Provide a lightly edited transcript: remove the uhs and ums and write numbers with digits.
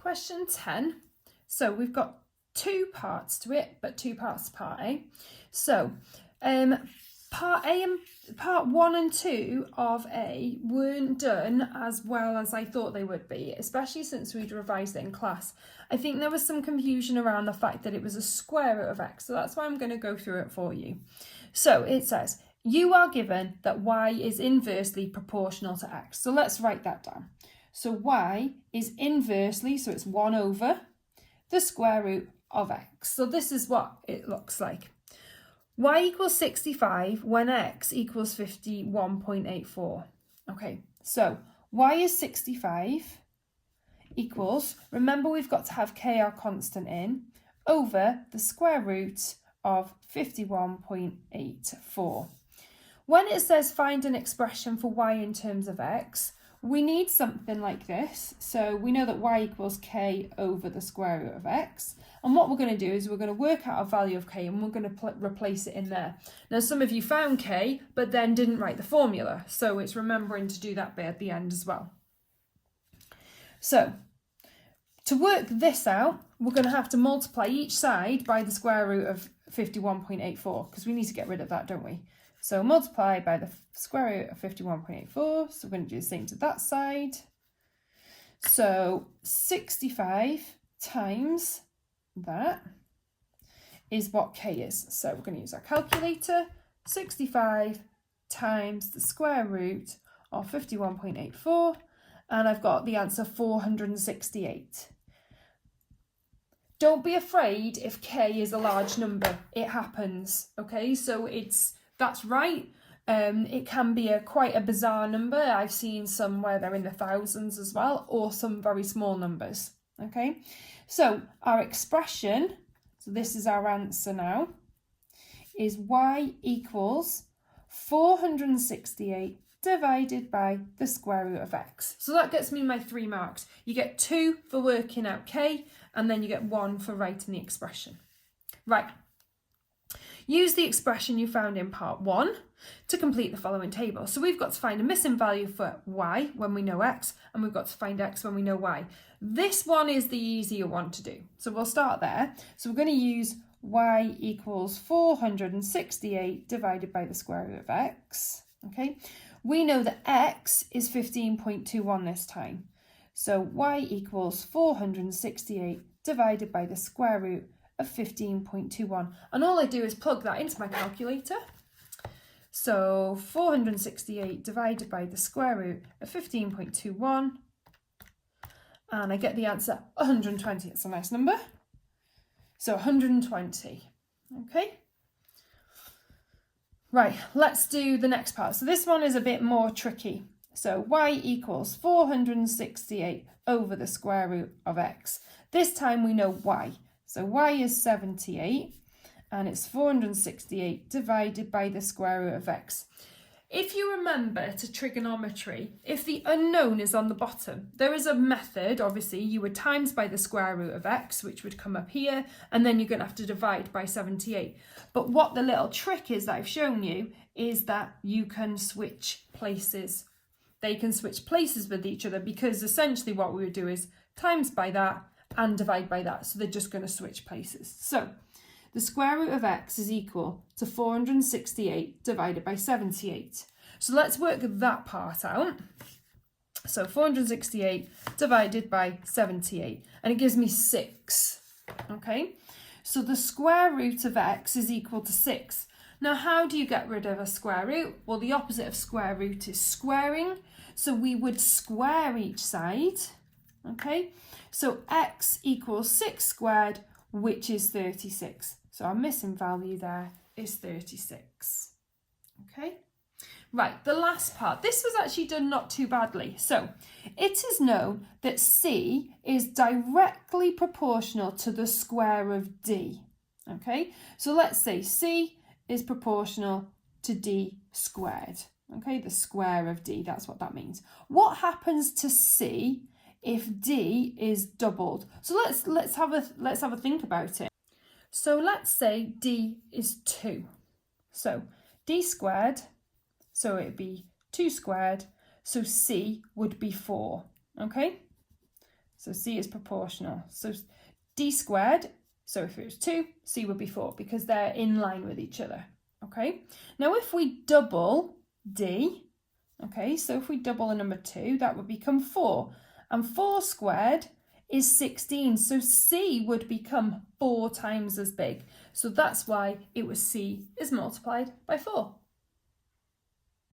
question 10. So we've got two parts to it, but two parts to part A. So part A and part 1 and 2 of A weren't done as well as I thought they would be, especially since we'd revised it in class. I think there was some confusion around the fact that it was a square root of x, so that's why I'm going to go through it for you. So it says, you are given that y is inversely proportional to x. So let's write that down. So y is inversely, so it's 1 over the square root of x. So this is what it looks like. Y equals 65 when x equals 51.84. Okay, so y is 65 equals, remember we've got to have k, our constant, in, over the square root of 51.84. When it says find an expression for y in terms of x, we need something like this. So we know that y equals k over the square root of x. And what we're going to do is we're going to work out a value of k and we're going to replace it in there. Now, some of you found k, but then didn't write the formula. So it's remembering to do that bit at the end as well. So to work this out, we're going to have to multiply each side by the square root of 51.84 because we need to get rid of that, don't we? So multiply by the square root of 51.84. So we're going to do the same to that side. So 65 times that is what k is. So we're going to use our calculator. 65 times the square root of 51.84. And I've got the answer 468. Don't be afraid if k is a large number. It happens. Okay, so that's right. It can be quite a bizarre number. I've seen some where they're in the thousands as well, or some very small numbers. Okay, so our expression, so this is our answer now, is y equals 468 divided by the square root of x. So that gets me my 3 marks. You get 2 for working out k, and then you get 1 for writing the expression. Right. Use the expression you found in part 1 to complete the following table. So we've got to find a missing value for y when we know x, and we've got to find x when we know y. This one is the easier one to do. So we'll start there. So we're going to use y equals 468 divided by the square root of x. Okay. We know that x is 15.21 this time. So y equals 468 divided by the square root of 15.21. And all I do is plug that into my calculator. So 468 divided by the square root of 15.21. And I get the answer 120. It's a nice number. So 120. Okay. Right, let's do the next part. So this one is a bit more tricky. So y equals 468 over the square root of x. This time we know y. So y is 78 and it's 468 divided by the square root of x. If you remember to trigonometry, if the unknown is on the bottom, there is a method, obviously, you would times by the square root of x, which would come up here, and then you're going to have to divide by 78. But what the little trick is that I've shown you is that you can switch places. They can switch places with each other because essentially what we would do is times by that and divide by that. So they're just going to switch places. So the square root of x is equal to 468 divided by 78. So let's work that part out. So 468 divided by 78, and it gives me 6. Okay, so the square root of x is equal to 6. Now, how do you get rid of a square root? Well, the opposite of square root is squaring. So we would square each side. Okay, so x equals 6 squared, which is 36. So our missing value there is 36. Okay, right, the last part. This was actually done not too badly. So it is known that c is directly proportional to the square of d. Okay, so let's say c is proportional to d squared. Okay, the square of d, that's what that means. What happens to c if d is doubled? So let's have a think about it. So let's say d is 2. So d squared, so it'd be 2 squared, so c would be 4. Okay, So C is proportional. So D squared, so if it was 2, C would be 4 because they're in line with each other. Okay, now if we double D, okay, so if we double the number 2, that would become 4. And 4 squared is 16, so C would become 4 times as big. So that's why it was C is multiplied by 4.